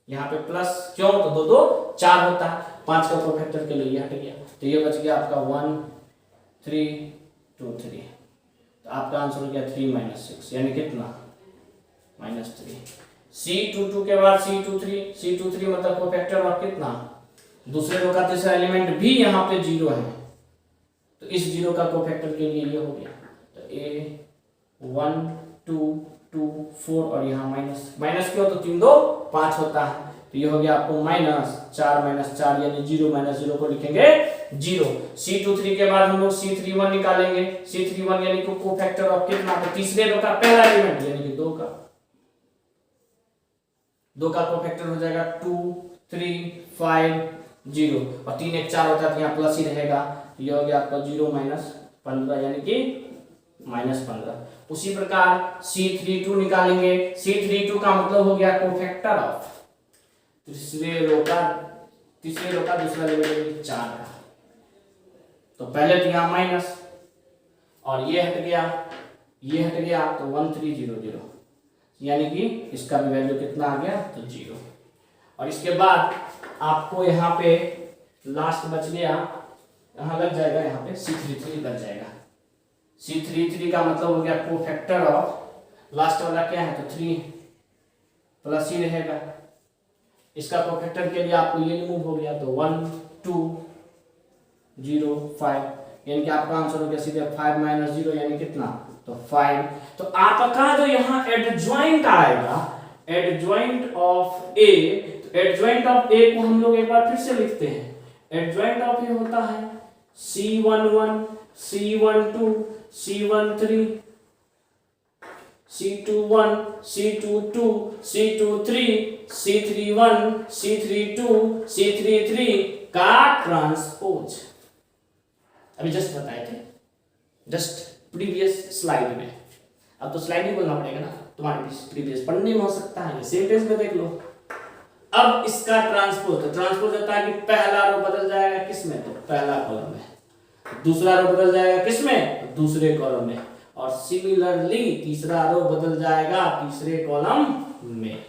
यहाँ पे प्लस, क्यों? तो 2 2 4 होता है, 5 का कोफैक्टर के लिए ये हट गया। तो ये बच गया आपका 1 3 2 3। तो आपका आंसर हो गया 3 - 6, यानी कितना? -3। C22 के बाद C23 मतलब कोफैक्टर ऑफ कितना? दूसरे रो का तीसरा एलिमेंट भी यहाँ पे 0 है, तो इस 0 का कोफैक्टर के लिए ये हो गया। तो A 1 2 2 4, और यहाँ माइनस क्यों? तो 3 2 5 होता है, तो ये हो गया आपको -4 - 4, यानी 0 -0 को लिखेंगे 0। C23 के बाद हम लोग C31 निकालेंगे। C31 यानी कि कोफैक्टर ऑफ कितना? तो तीसरे रो का पहला एलिमेंट, यानी कि 2 का। 2 का कोफैक्टर हो जाएगा 2 3 5 0, और 3 1 4 होता है, तो यहाँ प्लस ही रहेगा। ये हो गया आपका 0 - 15, यानी कि -15। उसी प्रकार C32 निकालेंगे। C32 का मतलब हो गया कोफैक्टर ऑफ तीसरे रो का दूसरा एलिमेंट 4 का। तो पहले तो यहाँ माइनस, और ये हट गया, ये हट गया, तो 1300, यानी कि इसका भी वैल्यू कितना आ गया, तो 0। और इसके बाद आपको यहाँ पे लास्ट बच गया, यहाँ लग जाएगा, यहाँ पे C33 लग जाएगा। C33 का मतलब हो गया कोफैक्टर ऑफ, लास्ट वाला क्या है, तो 3 प्लस ही रहेगा। इसका कोफैक्टर के लिए आपको ये रिमूव हो गया, तो 1 2 0 5, यानी कि आपका आंसर हो गया सीधे 5 माइनस 0, यानी कितना, तो 5। तो आपका जो यहाँ एडजॉइंट आएगा, एडजॉइंट ऑफ ए, तो एडजॉइंट ऑफ ए को हम लोग एक बार फिर से लिखते हैं। एडजॉइंट ऑफ ए होता है C11 C12 C13 C21 C22 C23 C31 C32 C33 का ट्रांसपोज। अभी जस्ट बताए थे, जस्ट प्रीवियस स्लाइड में। अब तो स्लाइड ही बोलना पड़ेगा ना, तुम्हारे प्रीवियस पढ़ने में हो सकता है, ये सेंटेंस में देख लो। अब इसका ट्रांसपोज, तो ट्रांसपोज होता है कि पहला रो बदल जाएगा किसमें, तो पहला कॉलम में, दूसरा रो बदल जाएगा किसमें, तो दूसरे कॉलम में, और सिमिलरली तीसरा रो बदल जाएगा तीसरे कॉलम में।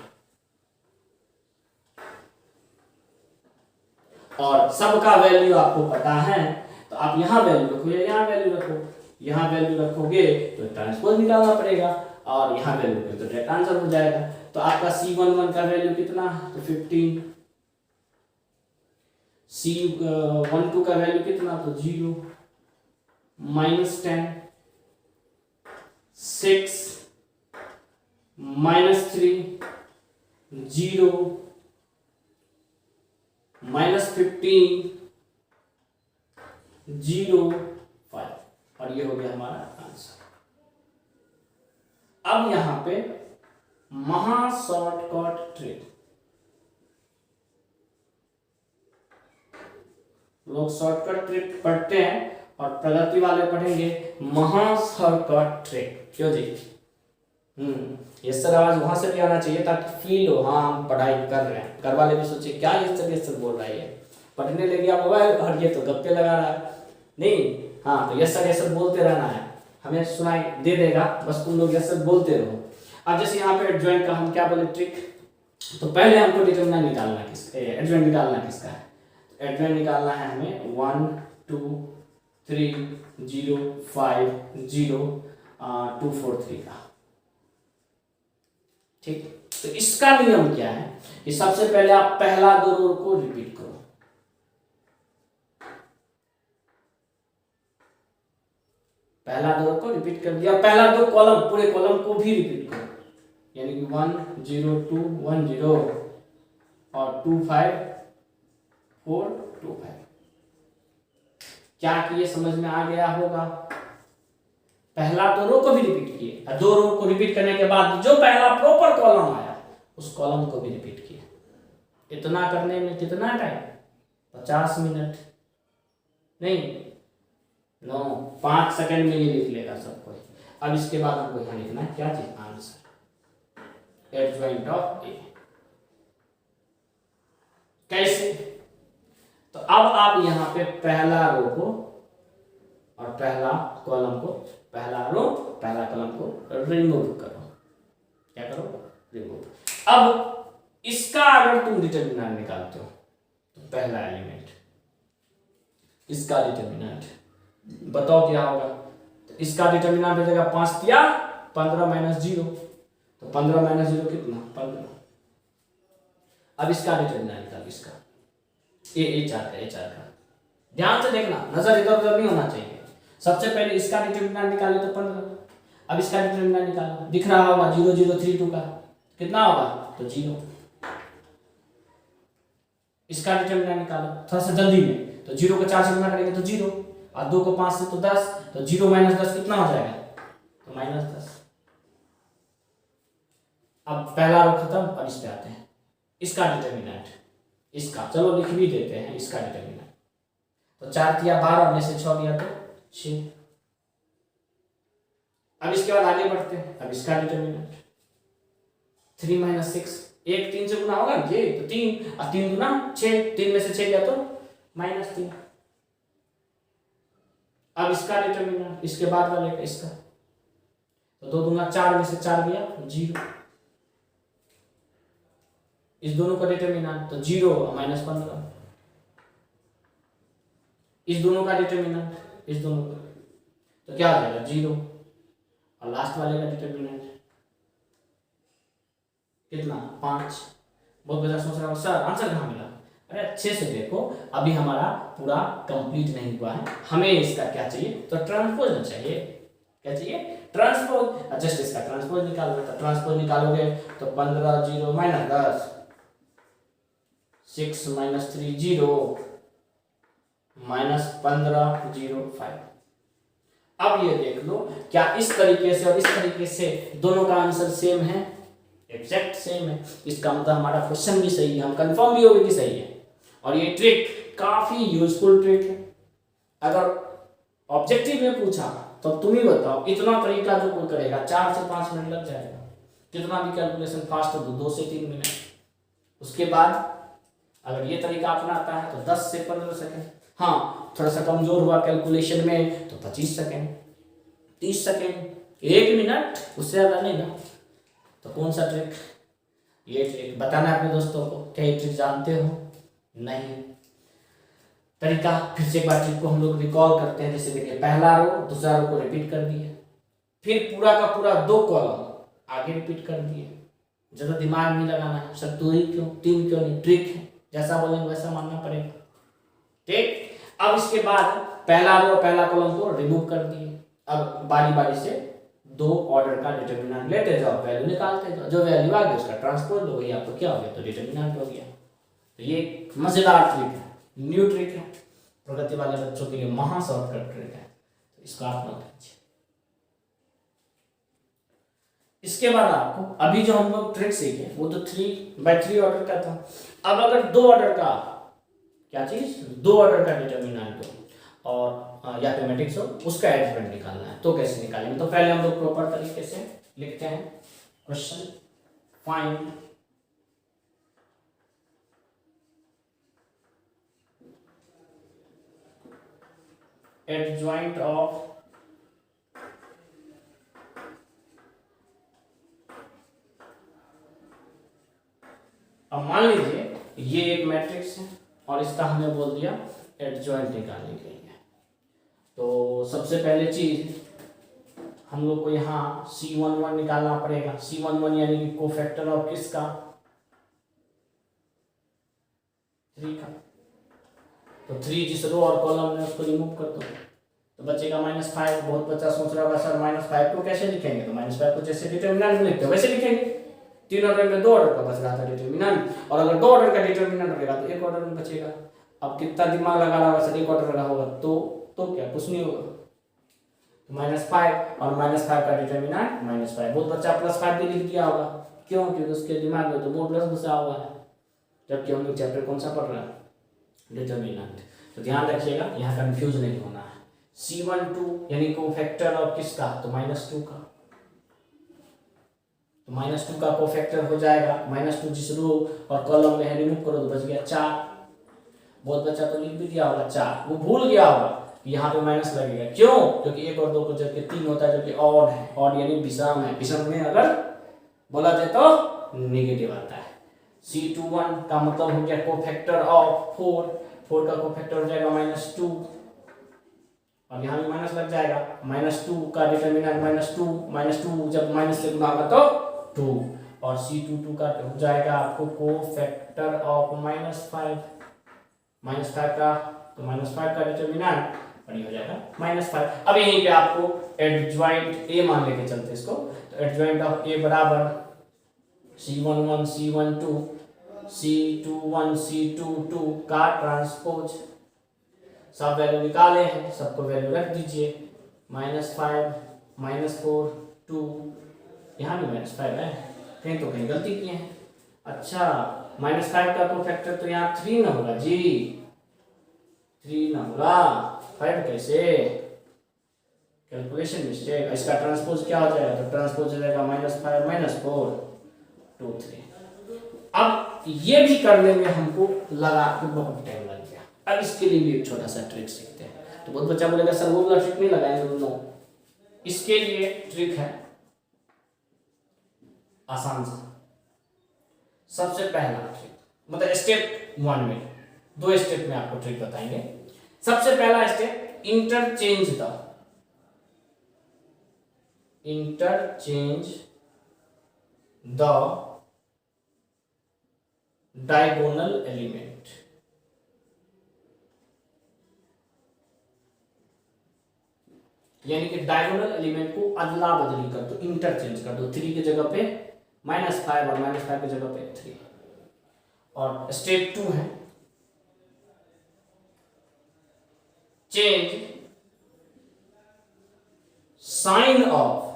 और सबका वैल्यू आपको पता है, तो आप यहाँ वैल्यू रखो या यहाँ वैल्यू रखो, यहाँ वैल्यू रखोगे तो ट्रांसपोज निकालना पड़ेगा, और यहाँ वैल्यू रखोगे तो डायरेक्ट आंसर हो जाएगा। तो आपका C11 का वैल्यू कितना, तो 15, C12 का वैल्यू कितना, तो 0 -10 6 -3 0 -15 0 5, और ये हो गया हमारा आंसर। अब यहां पे महा शॉर्टकट ट्रिक, लोग शॉर्टकट ट्रिक पढ़ते हैं और प्रगति वाले पढ़ेंगे महा शॉर्टकट ट्रिक। क्यों जी? ये सर आवाज वहां से भी आना चाहिए ताकि फील हो, हाँ हम पढ़ाई कर रहे हैं। घर वाले भी सोचे क्या ये सर बोल रहा है, पढ़ने लगे आप मोबाइल और ये तो गप्पे लगा रहा है। नहीं, हाँ तो यस सर बोलते रहना है, हमें सुनाई दे देगा, बस तुम लोग यस सर बोलते रहो। अब जैसे यहाँ पे एडजॉइंट का हम क्या बोले ट्रिक, तो पहले हमको डिटरमिनेंट निकालना किसका, एडजॉइंट निकालना किसका है, एडजॉइंट निकालना है हमें 1 2 3 0 5 0 2 4 3 का। ठीक, तो इसका नियम क्या है कि सबसे पहले आप पहला दो रो को रिपीट करो, पहला दो रो को रिपीट कर दिया, पहला दो कॉलम पूरे कॉलम को भी रिपीट करो, यानी कि 1 0 2 1 0 और 2 5 4 2 5। क्या किए समझ में आ गया होगा? पहला दो रो को भी रिपीट किए, और दो रो को रिपीट करने के बाद जो पहला प्रॉपर कॉलम आया उस कॉलम को भी रिपीट किए। इतना करने में कितना टाइम? 50 मिनट नहीं, 5 सेकंड में ये लिख लेगा सब कोई। अब इसके बाद हमको यहाँ लिखना है क्या चीज, आंसर, एडजॉइंट ऑफ ए। कैसे? तो अब आप यहाँ पे पहला रो को और पहला कॉलम को, पहला रो पहला कॉलम को रिमूव करो। क्या करो? रिमूव। अब इसका अगर तुम डिटरमिनेंट निकालते हो तो पहला एलिमेंट, इसका डिटरमिनेंट बताओ क्या होगा? तो इसका डिटरमिनेंट हो जाएगा 5 या 15 माइनस 0, तो 15 माइनस 0 कितना? 15। अब इसका डिटरमिनेंट निकाल, इसका ए 4 का, ए 4 का। ध्यान से देखना, नजर इधर उधर नहीं होना चाहिए। सबसे पहले इसका डिटरमिनेंट निकाले तो 15। अब इसका डिटरमिनेंट निकालना, दिख रहा होगा 0 0 3 2 का कितना होगा? तो 0। इसका डिटरमिनेंट निकालो थोड़ा सा जल्दी में, तो 0 को 4 से गुना करेंगे तो 0, और 2 को 5 से तो 10, तो 0 माइनस 10 कितना हो जाएगा? तो माइनस 10। अब पहला रो खत्म, अब इस पे आते हैं, इसका डिटरमिनेंट, इसका चलो लिख भी देते हैं इसका डिटरमिनेंट। तो 4 दिया 12 में से 6 दिया तो 6। अब इसके बाद आगे बढ़ते हैं, अब इसका डिटरमिनेंट 3 माइनस 6, 1 3 से गुना होगा ये तो 3, और 3 गुना 6, 3 में से 6 गया तो -3। अब इसका डिटरमिनेंट, इसके बाद वाले का, इसका तो 2 दूंगा 4 में से 4 गया 0, इस दोनों का डिटरमिनेंट तो 0 -15, इस दोनों का डिटरमिनेंट, इस दोनों का तो क्या हो जाएगा 0, और लास्ट वाले का डिटरमिनेंट कितना 5। बहुत बच्चा सोच रहा हो सर आंसर कहाँ मिला, अरे अच्छे से देखो, अभी हमारा पूरा कंप्लीट नहीं हुआ है, हमें इसका क्या चाहिए, तो ट्रांसपोज ना चाहिए, क्या चाहिए ट्रांसपोज, जस्ट इसका ट्रांसपोज निकालना, तो ट्रांसपोज निकालोगे तो 15 0 -10 6 -3 0 -15 0 5। अब ये देख लो क्या इस तरीके से और इस तरीके से दोनों का आंसर सेम है, एग्जैक्ट सेम है, इसका मतलब हमारा क्वेश्चन भी सही है, हम कंफर्म भी हो गए कि सही है। और ये ट्रिक काफी यूजफुल ट्रिक है, अगर ऑब्जेक्टिव में पूछा तो तुम ही बताओ, इतना तरीका जो कोई करेगा 4 से 5 मिनट लग जाएगा, कितना भी कैलकुलेशन फास्ट हो 2 से 3 मिनट, उसके बाद अगर ये तरीका अपनाता है तो 10 से 15 सेकंड, हाँ थोड़ा सा कमजोर हुआ कैलकुलेशन में तो 25 सेकंड 30 सेकंड 1 मिनट, उससे ज्यादा नहीं ना। तो कौन सा ट्रिक, ये ट्रिक बताना अपने दोस्तों को, क्या ये ट्रिक जानते हो, नहीं तरीका फिर से एक बार ट्रिक को हम लोग रिकॉल करते हैं। जैसे देखिए पहला रो दूसरा रो को रिपीट कर दिए, फिर पूरा का पूरा 2 कॉलम आगे रिपीट कर दिए, ज्यादा दिमाग नहीं लगाना है, सर 2 ही क्यों 3 क्यों नहीं, ट्रिक है, जैसा बोलेंगे वैसा मानना पड़ेगा, ठीक। अब इसके बाद पहला रो पहला कॉलम को रिमूव कर दिए, अब बारी बारी से 2 ऑर्डर का डिटरमिनेंट लेते जाओ, वैल्यू निकालते जाओ, जो वैल्यू आ गई उसका ट्रांसपोज लो, वही आपको क्या हो गया, तो डिटरमिनेंट हो गया। तो ये मजेदार ट्रिक है, न्यू ट्रिक है, प्रगति वाले बच्चों के लिए महा शॉर्टकट ट्रिक है, तो इसको आप नोट कीजिए। इसके बाद आपको अभी जो हम लोग ट्रिक सीखे वो तो 3/3 ऑर्डर का था, अब अगर 2 ऑर्डर का, क्या चीज 2 ऑर्डर का डिटरमिनेंट हो और या तो मैट्रिक्स हो, उसका एडिशन निकालना है, तो कैसे निकालेंगे, तो पहले हम लोग प्रॉपर तरीके से लिखते हैं क्वेश्चन, फाइंड एडजॉइंट ऑफ अब मान लीजिए ये एक मैट्रिक्स है और इसका हमने बोल दिया एडजॉइंट निकालने के लिए, तो सबसे पहले चीज हम लोग को यहाँ C11 निकालना पड़ेगा, C11 यानी कि कोफैक्टर ऑफ किसका 3 का, तो 3 जिस रो और कॉलम में उसको रिमूव कर दो तो बचेगा -5। बहुत बच्चा सोच रहा होगा सर -5 को कैसे लिखेंगे, तो -5 को जैसे डिटरमिनेंट में लिखते हो वैसे लिखेंगे, 3 ऑर्डर में 2 ऑर्डर का बच रहा था डिटरमिनेंट, और अगर 2 ऑर्डर का डिटरमिनेंट रहेगा तो 1 ऑर्डर में बचेगा। अब कितना दिमाग लगा रहा होगा सर 1 ऑर्डर लगा होगा तो क्या कुछ नहीं होगा, तो -5 और -5 का डिटरमिनेंट -5। बहुत बच्चा +5 भी लिख दिया होगा, क्यों, क्योंकि उसके दिमाग में तो वो प्लस घुसा हुआ है, जबकि हम लोग चैप्टर कौन सा पढ़ रहे हैं, डिटरमिनेंट। तो ध्यान रखिएगा यहाँ कंफ्यूज नहीं होना है। C12 यानी कोफैक्टर ऑफ किसका, तो -2 का, तो -2 का कोफैक्टर हो जाएगा, -2 जिस रो और कॉलम में है रिमूव करो तो बच गया 4। बहुत बच्चा तो लिख भी दिया होगा 4, वो भूल गया होगा यहाँ पे माइनस लगेगा, क्यों, क्योंकि 1 और 2 को जबकि 3 होता है, जबकि ऑड है, ऑड यानी विषम है, विषम में अगर बोला जाए तो नेगेटिव आता है। C21 का मतलब हो गया कोफैक्टर ऑफ 4 का कोफैक्टर हो जाएगा -2, और यहाँ भी माइनस लग जाएगा, -2 का डिटरमिनेंट -2 जब माइनस से गुना होगा तो 2, और C22 का हो जाएगा आपको कोफैक्टर ऑफ -5 का, तो -5 का डिटरमिनेंट और ये हो जाएगा -5। अब यहीं पे आपको एडजॉइंट A मान लेके चलते इसको, तो एडजॉइंट ऑफ A बराबर C11 C12 C21 C22 का ट्रांसपोज, सब वैल्यू निकाले हैं, सबको वैल्यू रख दीजिए, -5 -4 2, यहाँ भी -5 है, कहीं तो कहीं गलती किए हैं। अच्छा -5 का कोफैक्टर तो यहाँ 3 ना होगा जी, 3 ना होगा, 5 कैसे, कैलकुलेशन मिस्टेक। इसका ट्रांसपोज क्या हो जाएगा, तो ट्रांसपोज हो जाएगा -5 -4 2 3। अब ये भी करने में हमको लगा कि बहुत टाइम लग गया, अब इसके लिए भी एक छोटा सा ट्रिक सीखते हैं। तो बहुत बच्चा बोलेगा सर वो वाला ट्रिक नहीं लगाएंगे। नो, इसके लिए ट्रिक है आसान सा। सबसे पहला ट्रिक, मतलब स्टेप 1 में, 2 स्टेप में आपको ट्रिक बताएंगे। सबसे पहला step, interchange the diagonal element. यानी कि डायगोनल एलिमेंट को अदला बदली कर दो, इंटरचेंज कर दो। 3 की जगह पे -5 और -5 की जगह पे 3। और स्टेप 2 है change sign of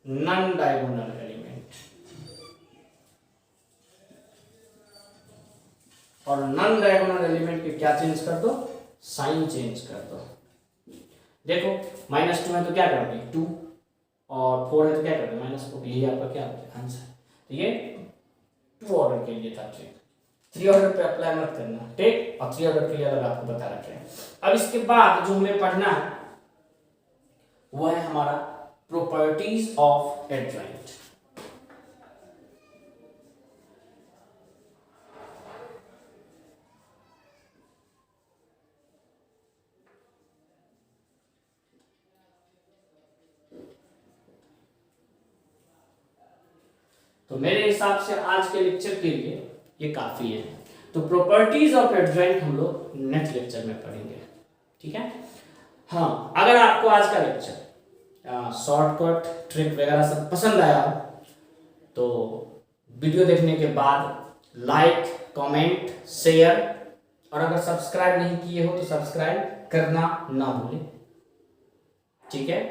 non diagonal element. और नॉन डायगोनल एलिमेंट के क्या चेंज कर दो, साइन चेंज कर दो। देखो -2 है तो क्या कर देंगे 2, और 4 है तो क्या कर देंगे -4। यही आपका क्या आंसर। तो ये 2 ऑर्डर के लिए था ट्रिक। 3 ऑर्डर पे अप्लाई मत करना, ठीक। और 3 ऑर्डर के लिए अलग आपको बता रखे हैं। अब इसके बाद जो हमें पढ़ना है वो है हमारा प्रॉपर्टीज ऑफ एडजॉइंट। तो मेरे हिसाब से आज के लेक्चर के लिए ये काफी है। तो प्रॉपर्टीज ऑफ एडजॉइंट हम लोग नेक्स्ट लेक्चर में पढ़ेंगे, ठीक है। हाँ, अगर आपको आज का लेक्चर शॉर्टकट ट्रिक वगैरह सब पसंद आया हो तो वीडियो देखने के बाद लाइक, कमेंट, शेयर, और अगर सब्सक्राइब नहीं किए हो तो सब्सक्राइब करना ना भूलें, ठीक है।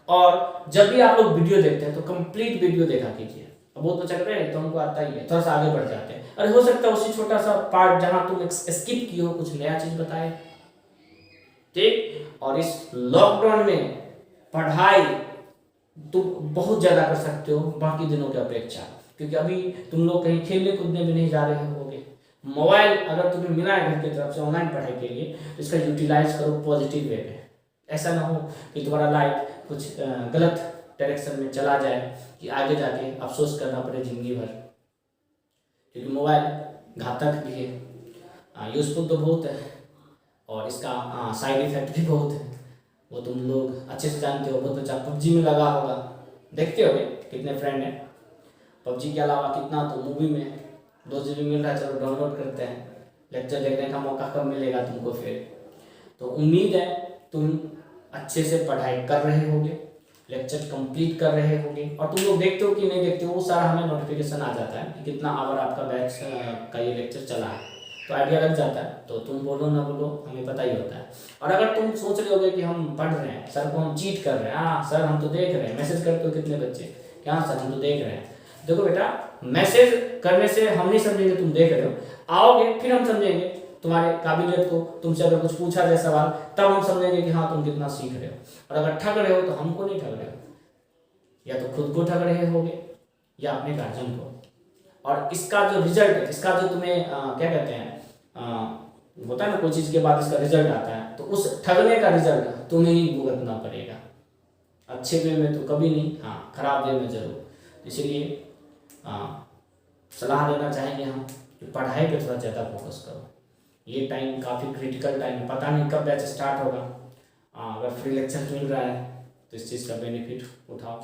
और जब भी आप लोग वीडियो देखते हैं तो कंप्लीट वीडियो देखा कीजिए। अब बहुत बच्चा कहते हैं तो हमको आता ही है, थोड़ा सा आगे बढ़ जाते हैं। अरे हो सकता है उसी छोटा सा पार्ट जहां तुम स्किप किए हो कुछ नया चीज बताए, ठीक। और इस लॉकडाउन में पढ़ाई तुम बहुत ज्यादा कर सकते हो बाकी दिनों की अपेक्षा, क्योंकि अभी तुम लोग कहीं खेलने कूदने भी नहीं जा रहे होगे। मोबाइल अगर तुम्हें मिला है घर की तरफ से ऑनलाइन पढ़ाई के लिए तो इसका यूटिलाइज करो पॉजिटिव वे में। ऐसा ना हो कि तुम्हारा लाइफ कुछ गलत डायरेक्शन में चला जाए कि आगे जाके अफसोस करना पड़े जिंदगी भर, क्योंकि मोबाइल घातक भी है, यूजफुल तो बहुत है और इसका साइड इफेक्ट भी बहुत है। वो तुम लोग अच्छे से जानते हो। बहुत बच्चा पबजी में लगा होगा, देखते होगे कितने फ्रेंड हैं। पबजी के अलावा कितना तो मूवी में 2 GB मिल रहा है, चलो डाउनलोड करते हैं। लेक्चर देखने का मौका कब मिलेगा तुमको फिर। तो उम्मीद है तुम अच्छे से पढ़ाई कर रहे होगे, लेक्चर कंप्लीट कर रहे होगे। और तुम लोग देखते हो कि नहीं देखते हो वो सारा हमें नोटिफिकेशन आ जाता है कि कितना आवर आपका बैच का ये लेक्चर चला है, तो आइडिया लग जाता है। तो तुम बोलो ना बोलो हमें पता ही होता है। और अगर तुम सोच रहे होगे कि हम पढ़ रहे हैं, सर को हम चीट कर रहे हैं, हाँ सर हम तो देख रहे हैं, मैसेज करते हो कितने बच्चे कि हाँ सर हम तो देख रहे हैं। देखो बेटा, मैसेज करने से हम नहीं समझेंगे तुम देख रहे हो, आओगे फिर हम समझेंगे तुम्हारे काबिलियत को। तुमसे अगर कुछ पूछा जाए सवाल तब हम समझेंगे कि हाँ तुम कितना सीख रहे हो। और अगर ठग रहे हो तो हमको नहीं ठग रहे हो, या तो खुद को ठग रहे होगे या अपने गार्जियन को। और इसका जो रिजल्ट है, इसका जो तुम्हें क्या कहते हैं होता है ना, कोई चीज के बाद इसका रिजल्ट आता है, तो उस ठगने का रिजल्ट तुम्हें ही भुगतना पड़ेगा। अच्छे वे में तो कभी नहीं, हाँ खराब वे में जरूर। इसलिए सलाह देना चाहेंगे हम कि पढ़ाई पे थोड़ा ज़्यादा फोकस करो। ये टाइम काफ़ी क्रिटिकल टाइम है, पता नहीं कब बैच स्टार्ट होगा। अगर फ्री लेक्चर मिल रहा है तो इस चीज़ का बेनिफिट उठाओ।